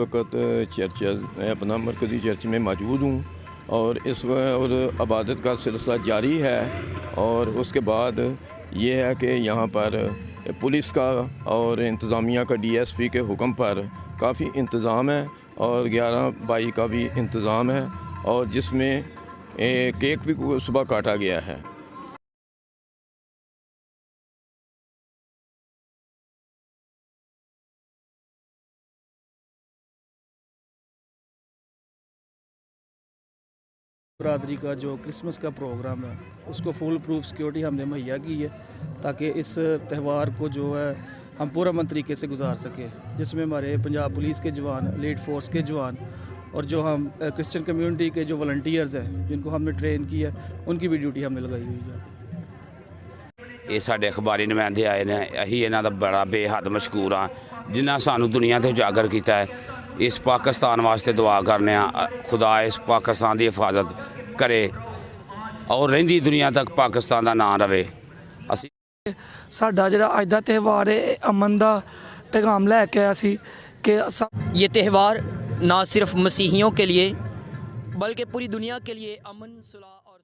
वक्त चर्च अपना मरकज़ी चर्च में मौजूद हूँ और इस वक्त इबादत का सिलसिला जारी है। और उसके बाद ये है कि यहाँ पर पुलिस का और इंतज़ामिया का DSP के हुक्म पर काफ़ी इंतज़ाम है और 11/22 का भी इंतज़ाम है और जिसमें केक भी सुबह काटा गया है। बरादरी का जो क्रिसमस का प्रोग्राम है उसको फुल प्रूफ सिक्योरिटी हमने मुहैया की है ताकि इस त्यौहार को जो है हम पुरअमन तरीके से गुजार सकें, जिसमें हमारे पंजाब पुलिस के जवान, एलीट फोर्स के जवान और जो हम क्रिश्चियन कम्युनिटी के जो वॉलंटियर्स हैं जिनको हमने ट्रेन किया उनकी भी ड्यूटी हमने लगाई हुई है। ਇਹ ਸਾਡੇ ਅਖਬਾਰੀ ਨੁਮਾਇੰਦੇ ਆਏ ਨੇ, ਅਸੀਂ ਇਹਨਾਂ ਦਾ ਬੜਾ ਬੇਹੱਦ ਮਸ਼ਕੂਰ ਹਾਂ ਜਿਨ੍ਹਾਂ ਸਾਨੂੰ ਦੁਨੀਆ ਤੇ ਉਜਾਗਰ ਕੀਤਾ ਹੈ। ਇਸ ਪਾਕਿਸਤਾਨ ਵਾਸਤੇ ਦੁਆ ਕਰਨੇ ਆ, ਖੁਦਾ ਇਸ ਪਾਕਿਸਤਾਨ ਦੀ ਹਿਫਾਜ਼ਤ ਕਰੇ ਔਰ ਰਹਿੰਦੀ ਦੁਨੀਆ ਤੱਕ ਪਾਕਿਸਤਾਨ ਦਾ ਨਾਂ ਰਵੇ। ਅਸੀਂ ਸਾਡਾ ਜਿਹੜਾ ਅੱਜ ਦਾ ਤਿਉਹਾਰ ਹੈ ਇਹ ਅਮਨ ਦਾ ਪੈਗਾਮ ਲੈ ਕੇ ਆਇਆ ਸੀ ਕਿ ये त्यौहार ना सिर्फ मसीहियों के लिए बल्कि पूरी दुनिया के लिए अमन, सुलह और